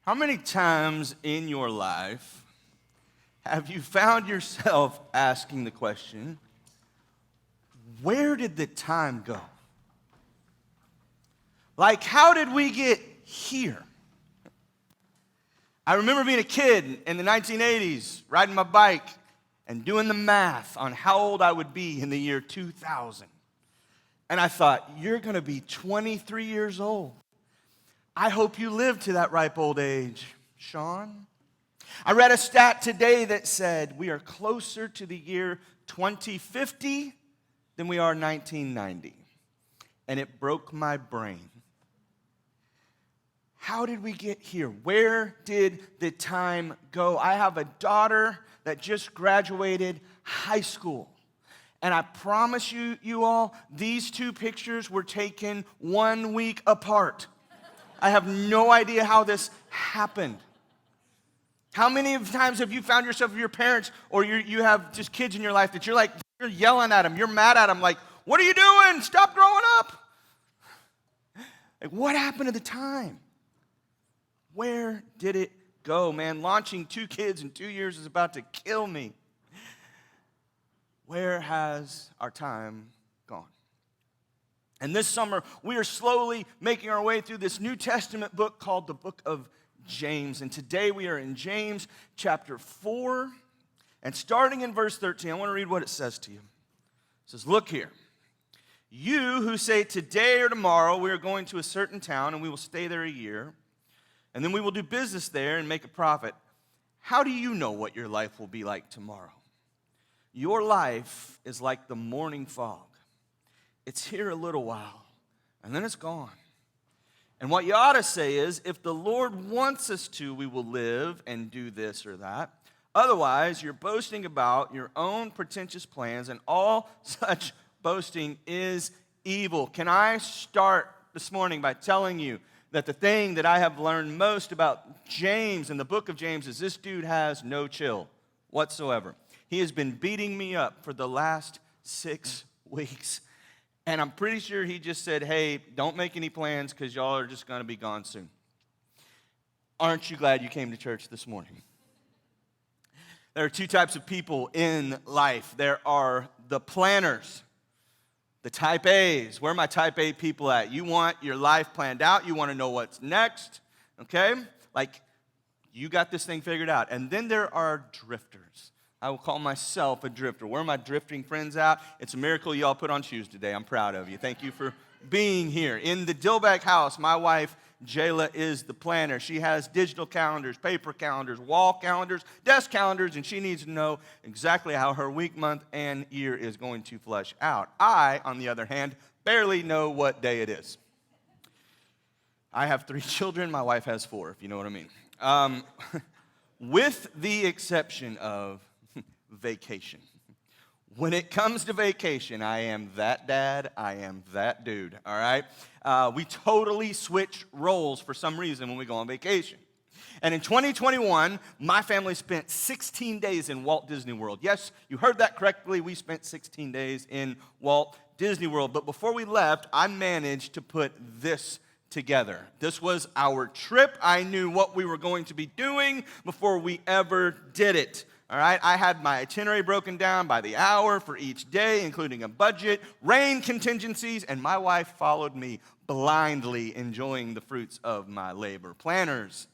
How many times in your life have you found yourself asking the question, where did the time go? Like, how did we get here? I remember being a kid in the 1980s, riding my bike and doing the math on how old I would be in the year 2000. And I thought, you're going to be 23 years old. I hope you live to that ripe old age, Sean. I read a stat today that said we are closer to the year 2050 than we are 1990. And it broke my brain. How did we get here? Where did the time go? I have a daughter that just graduated high school. And I promise you all, these two pictures were taken 1 week apart. I have no idea how this happened. How many times have you found yourself with your parents or you have just kids in your life that you're yelling at them, you're mad at them, like, what are you doing? Stop growing up. Like, what happened to the time? Where did it go, man? Launching 2 kids in 2 years is about to kill me. Where has our time gone? And this summer, we are slowly making our way through this New Testament book called the Book of James. And today we are in James chapter 4. And starting in verse 13, I want to read what it says to you. It says, look here. You who say today or tomorrow we are going to a certain town and we will stay there a year, and then we will do business there and make a profit. How do you know what your life will be like tomorrow? Your life is like the morning fog. It's here a little while, and then it's gone. And what you ought to say is, if the Lord wants us to, we will live and do this or that. Otherwise, you're boasting about your own pretentious plans, and all such boasting is evil. Can I start this morning by telling you that the thing that I have learned most about James in the book of James is this dude has no chill whatsoever. He has been beating me up for the last 6 weeks. And I'm pretty sure he just said, hey, don't make any plans because y'all are just going to be gone soon. Aren't you glad you came to church this morning? There are 2 types of people in life. There are the planners, the type A's. Where are my type A people at? You want your life planned out. You want to know what's next, okay? Like, you got this thing figured out. And then there are drifters. I will call myself a drifter. Where are my drifting friends at? It's a miracle y'all put on shoes today. I'm proud of you. Thank you for being here. In the Dillback house, my wife, Jayla, is the planner. She has digital calendars, paper calendars, wall calendars, desk calendars, and she needs to know exactly how her week, month, and year is going to flush out. I, on the other hand, barely know what day it is. I have 3 children. My wife has 4, if you know what I mean. With the exception of vacation. When it comes to vacation, I am that dad, I am that dude, all right? We totally switch roles for some reason when we go on vacation. And in 2021, my family spent 16 days in Walt Disney World. Yes, you heard that correctly. We spent 16 days in Walt Disney World. But before we left, I managed to put this together. This was our trip. I knew what we were going to be doing before we ever did it. All right, I had my itinerary broken down by the hour for each day, including a budget, rain contingencies, and my wife followed me blindly, enjoying the fruits of my labor. Planners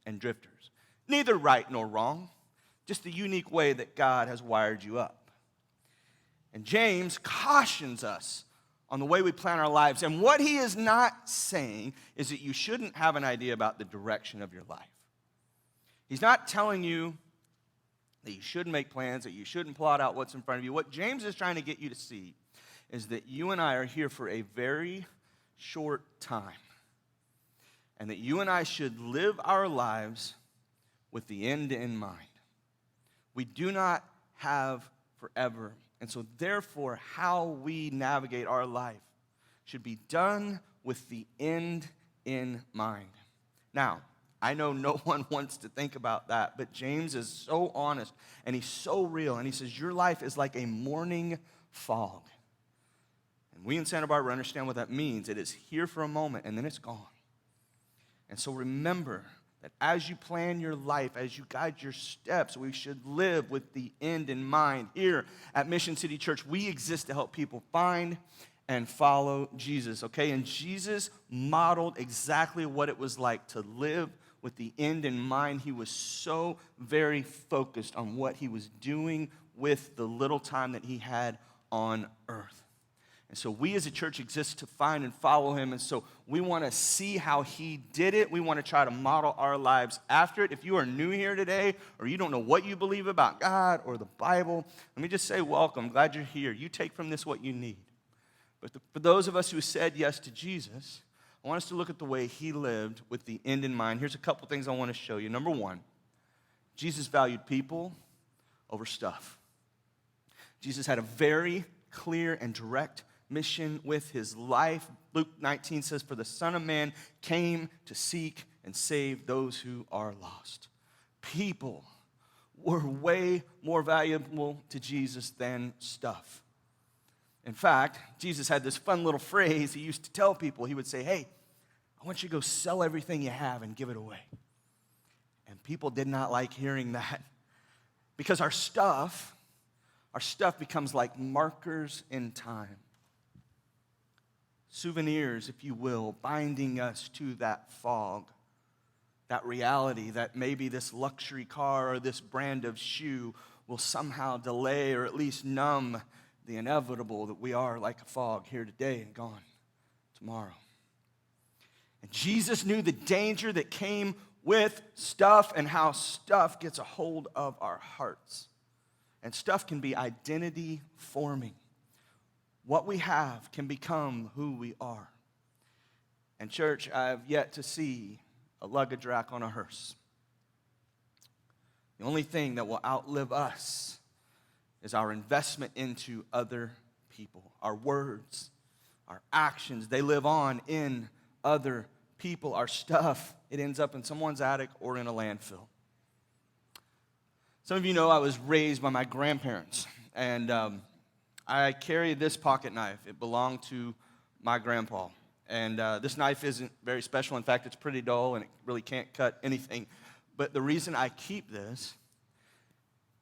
and drifters. Neither right nor wrong, just the unique way that God has wired you up. And James cautions us on the way we plan our lives. And what he is not saying is that you shouldn't have an idea about the direction of your life. He's not telling you that you shouldn't make plans, that you shouldn't plot out what's in front of you. What James is trying to get you to see is that you and I are here for a very short time, and that you and I should live our lives with the end in mind. We do not have forever, and so therefore how we navigate our life should be done with the end in mind. Now, I know no one wants to think about that, but James is so honest, and he's so real, and he says, your life is like a morning fog. And we in Santa Barbara understand what that means. It is here for a moment, and then it's gone. And so remember that as you plan your life, as you guide your steps, we should live with the end in mind. Here at Mission City Church, we exist to help people find and follow Jesus, okay? And Jesus modeled exactly what it was like to live with the end in mind. He was so very focused on what he was doing with the little time that he had on earth. And so we as a church exist to find and follow him. And so we want to see how he did it. We want to try to model our lives after it. If you are new here today or you don't know what you believe about God or the Bible, let me just say welcome. Glad you're here. You take from this what you need. But for those of us who said yes to Jesus, I want us to look at the way he lived with the end in mind. Here's a couple things I want to show you. Number one, Jesus valued people over stuff. Jesus had a very clear and direct mission with his life. Luke 19 says, "For the Son of Man came to seek and save those who are lost." People were way more valuable to Jesus than stuff. In fact, Jesus had this fun little phrase he used to tell people. He would say, "Hey, I want you to go sell everything you have and give it away." And people did not like hearing that because our stuff becomes like markers in time. Souvenirs, if you will, binding us to that fog, that reality that maybe this luxury car or this brand of shoe will somehow delay or at least numb the inevitable, that we are like a fog here today and gone tomorrow. And Jesus knew the danger that came with stuff and how stuff gets a hold of our hearts. And stuff can be identity forming. What we have can become who we are. And church, I have yet to see a luggage rack on a hearse. The only thing that will outlive us is our investment into other people. Our words, our actions, they live on in other people. Our stuff, it ends up in someone's attic or in a landfill. Some of you know I was raised by my grandparents, and I carry this pocket knife. It belonged to my grandpa. And this knife isn't very special. In fact, it's pretty dull, and it really can't cut anything. But the reason I keep this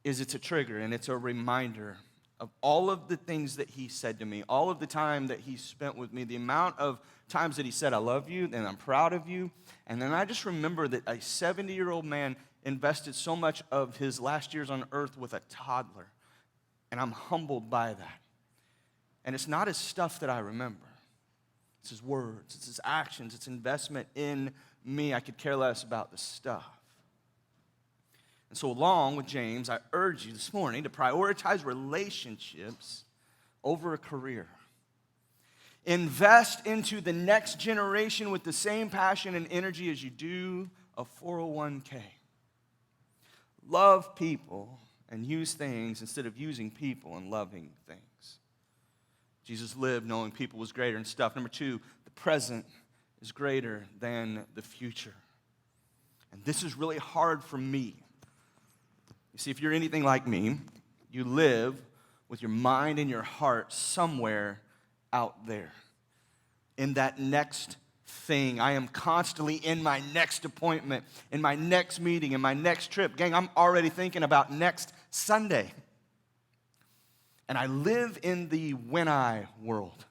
is it's a trigger, and it's a reminder of all of the things that he said to me, all of the time that he spent with me, the amount of times that he said, "I love you," and "I'm proud of you." And then I just remember that a 70-year-old man invested so much of his last years on earth with a toddler. And I'm humbled by that. And it's not his stuff that I remember. It's his words, it's his actions, it's investment in me. I could care less about the stuff. And so along with James, I urge you this morning to prioritize relationships over a career. Invest into the next generation with the same passion and energy as you do a 401k. Love people and use things instead of using people and loving things. Jesus lived knowing people was greater than stuff. Number two, the present is greater than the future. And this is really hard for me. You see, if you're anything like me, you live with your mind and your heart somewhere out there in that next thing. I am constantly in my next appointment, in my next meeting, in my next trip. Gang, I'm already thinking about next Sunday. And I live in the when-I world.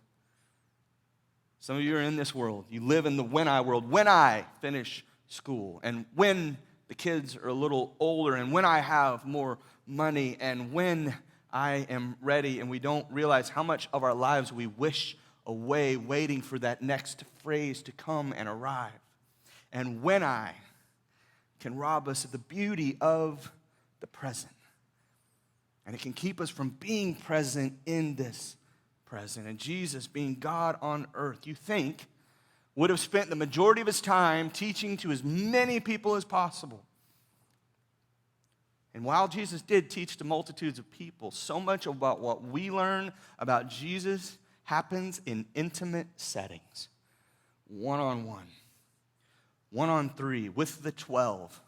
Some of you are in this world. You live in the when-I world. When I finish school, and when the kids are a little older, and when I have more money, and when I am ready, and we don't realize how much of our lives we wish away waiting for that next phrase to come and arrive. And when I can rob us of the beauty of the present. And it can keep us from being present in this present. And Jesus, being God on earth, you think would have spent the majority of his time teaching to as many people as possible. And while Jesus did teach to multitudes of people, so much about what we learn about Jesus happens in intimate settings. One-on-one, 1-on-3, with the 12.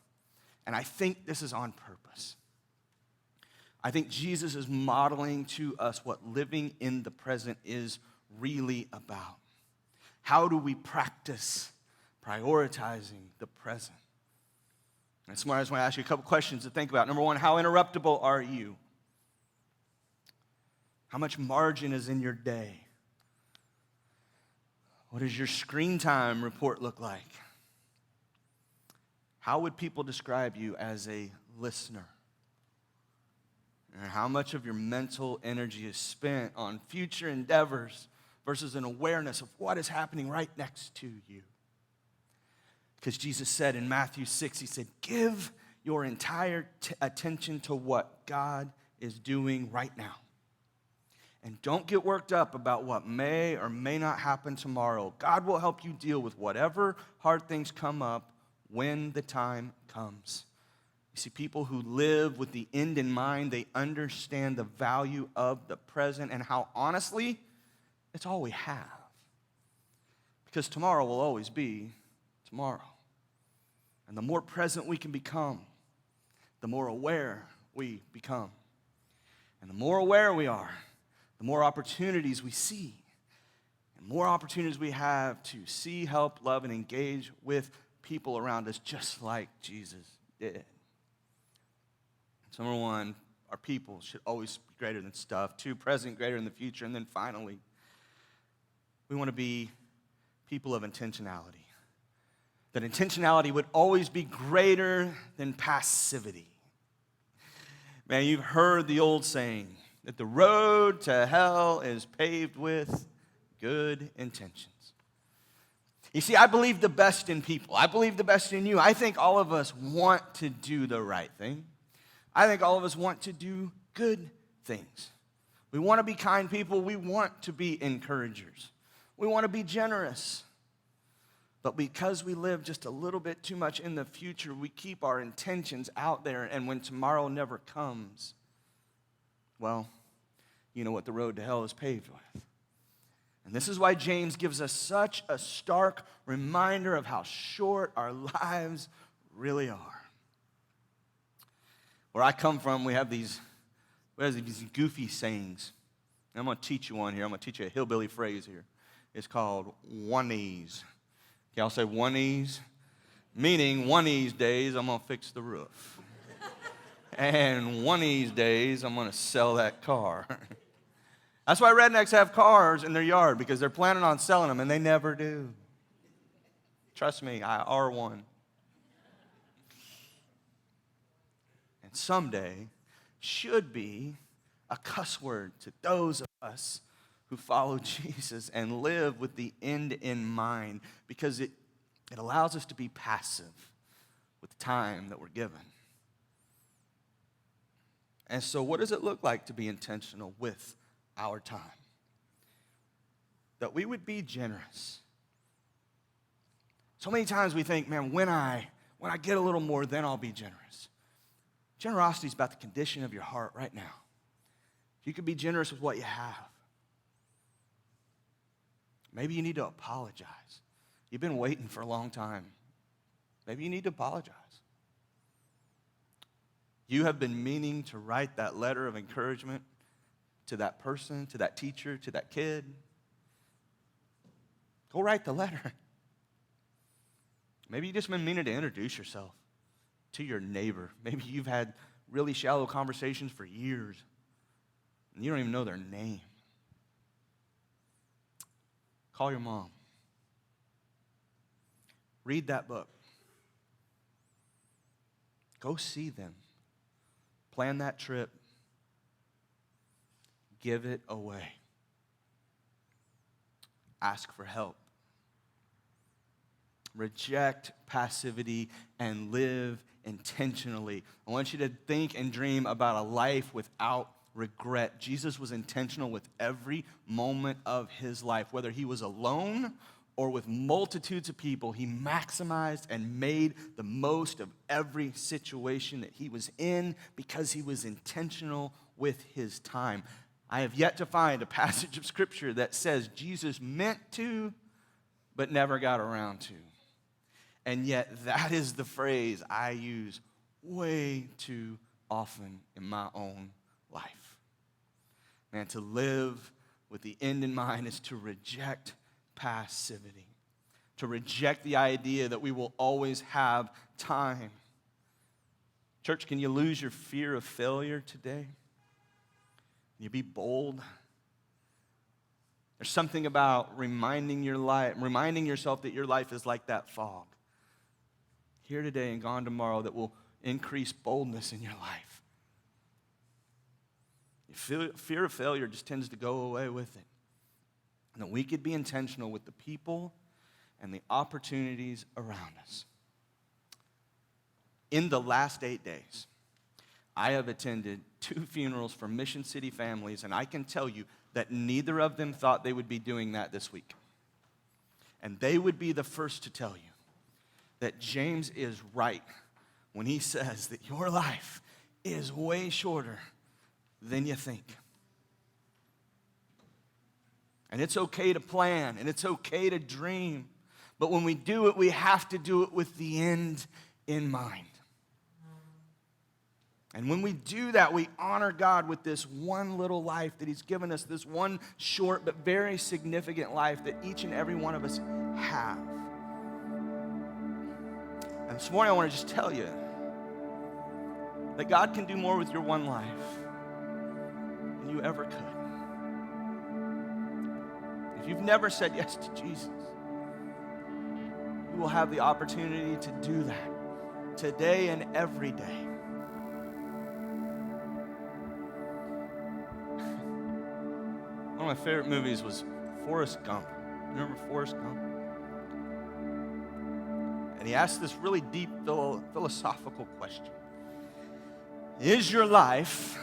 And I think this is on purpose. I think Jesus is modeling to us what living in the present is really about. How do we practice prioritizing the present? This morning I just want to ask you a couple questions to think about. Number one, how interruptible are you? How much margin is in your day? What does your screen time report look like? How would people describe you as a listener? And how much of your mental energy is spent on future endeavors versus an awareness of what is happening right next to you? Because Jesus said in Matthew 6, he said, give your entire attention to what God is doing right now. And don't get worked up about what may or may not happen tomorrow. God will help you deal with whatever hard things come up when the time comes. You see, people who live with the end in mind, they understand the value of the present and how, honestly, it's all we have. Because tomorrow will always be tomorrow. And the more present we can become, the more aware we become. And the more aware we are, the more opportunities we see. And more opportunities we have to see, help, love, and engage with people around us just like Jesus did. So number one, our people should always be greater than stuff. Two, present greater than the future. And then finally, we want to be people of intentionality. That intentionality would always be greater than passivity. Man, you've heard the old saying that the road to hell is paved with good intentions. You see, I believe the best in people. I believe the best in you. I think all of us want to do the right thing. I think all of us want to do good things. We want to be kind people. We want to be encouragers. We want to be generous. But because we live just a little bit too much in the future, we keep our intentions out there, and when tomorrow never comes, well, you know what the road to hell is paved with. And this is why James gives us such a stark reminder of how short our lives really are. Where I come from, we have these goofy sayings. And I'm going to teach you one here. I'm going to teach you a hillbilly phrase here. It's called one-ease. Okay, I'll say one-ease, meaning one of these days I'm going to fix the roof. And one of these days I'm going to sell that car. That's why rednecks have cars in their yard, because they're planning on selling them, and they never do. Trust me, I are one. And someday should be a cuss word to those of us who follow Jesus and live with the end in mind, because it allows us to be passive with the time that we're given. And so what does it look like to be intentional with our time? That we would be generous. So many times we think, man, when I get a little more, then I'll be generous. Generosity is about the condition of your heart right now. If you could be generous with what you have. Maybe you need to apologize. You've been waiting for a long time. Maybe you need to apologize. You have been meaning to write that letter of encouragement to that person, to that teacher, to that kid. Go write the letter. Maybe you've just been meaning to introduce yourself to your neighbor. Maybe you've had really shallow conversations for years, and you don't even know their name. Call your mom. Read that book. Go see them. Plan that trip. Give it away. Ask for help. Reject passivity and live intentionally. I want you to think and dream about a life without regret. Jesus was intentional with every moment of his life. Whether he was alone or with multitudes of people, he maximized and made the most of every situation that he was in because he was intentional with his time. I have yet to find a passage of Scripture that says Jesus meant to, but never got around to. And yet that is the phrase I use way too often in my own life. Man, to live with the end in mind is to reject passivity, to reject the idea that we will always have time. Church, can you lose your fear of failure today? Can you be bold? There's something about reminding yourself that your life is like that fog. Here today and gone tomorrow that will increase boldness in your life. Fear of failure just tends to go away with it. And that we could be intentional with the people and the opportunities around us. In the last 8 days, I have attended 2 funerals for Mission City families, and I can tell you that neither of them thought they would be doing that this week. And they would be the first to tell you that James is right when he says that your life is way shorter than you think. And it's okay to plan, and it's okay to dream, but when we do it, we have to do it with the end in mind. And when we do that, we honor God with this one little life that He's given us, this one short but very significant life that each and every one of us have. And this morning I want to just tell you that God can do more with your one life than you ever could. If you've never said yes to Jesus, you will have the opportunity to do that today and every day. One of my favorite movies was Forrest Gump. Remember Forrest Gump? And he asked this really deep philosophical question. Is your life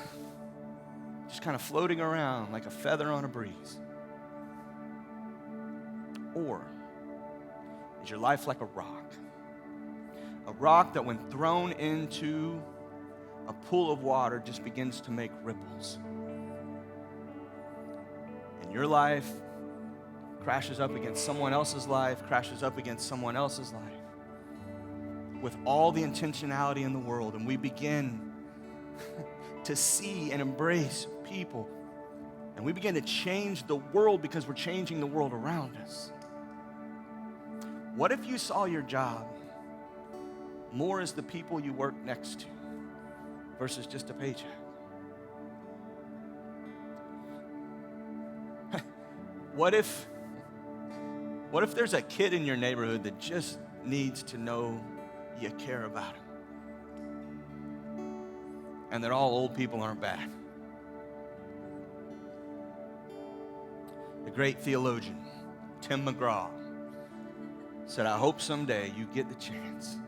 just kind of floating around like a feather on a breeze? Or is your life like a rock? A rock that when thrown into a pool of water just begins to make ripples. And your life crashes up against someone else's life, crashes up against someone else's life with all the intentionality in the world. And we begin to see and embrace people. And we begin to change the world because we're changing the world around us. What if you saw your job more as the people you work next to versus just a paycheck? What if there's a kid in your neighborhood that just needs to know you care about him? And that all old people aren't bad. The great theologian, Tim McGraw, said, I hope someday you get the chance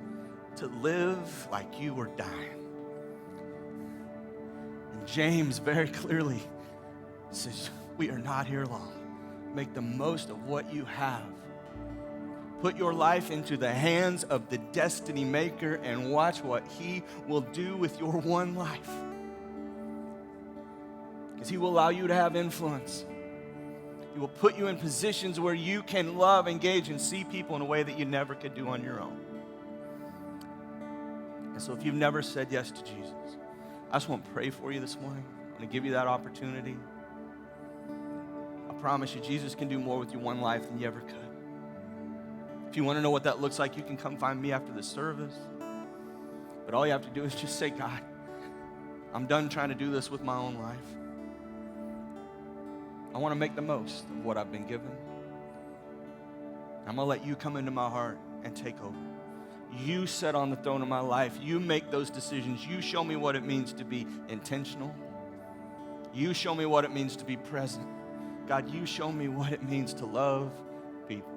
to live like you were dying. And James very clearly says, we are not here long. Make the most of what you have. Put your life into the hands of the destiny maker and watch what He will do with your one life. Because He will allow you to have influence. He will put you in positions where you can love, engage, and see people in a way that you never could do on your own. And so if you've never said yes to Jesus, I just want to pray for you this morning. I'm going to give you that opportunity. I promise you, Jesus can do more with your one life than you ever could. If you want to know what that looks like, you can come find me after the service. But all you have to do is just say, God, I'm done trying to do this with my own life. I want to make the most of what I've been given. I'm going to let you come into my heart and take over. You sit on the throne of my life. You make those decisions. You show me what it means to be intentional. You show me what it means to be present. God, you show me what it means to love people.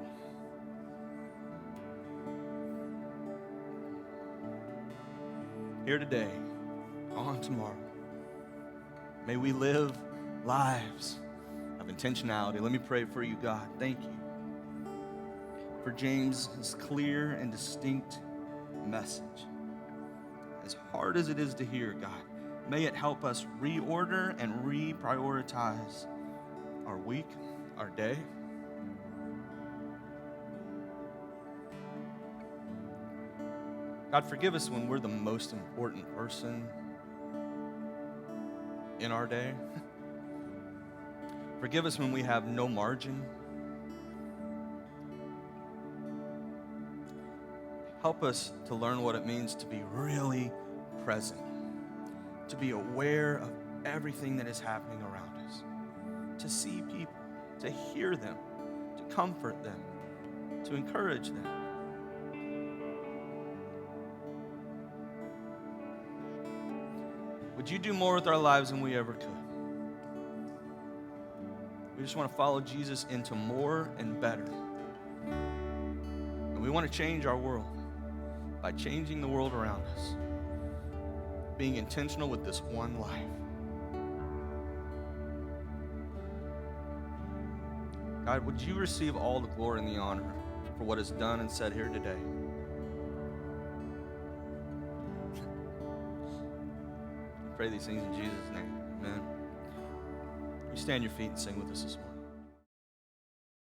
Here today, on tomorrow, may we live lives of intentionality. Let me pray for you, God. Thank you for James' clear and distinct message. As hard as it is to hear, God, may it help us reorder and reprioritize our week, our day. God, forgive us when we're the most important person in our day. Forgive us when we have no margin. Help us to learn what it means to be really present, to be aware of everything that is happening around us, to see people, to hear them, to comfort them, to encourage them. Would you do more with our lives than we ever could? We just want to follow Jesus into more and better. And we want to change our world by changing the world around us, being intentional with this one life. God, would you receive all the glory and the honor for what is done and said here today? I pray these things in Jesus' name. Amen. You stand your feet and sing with us this morning.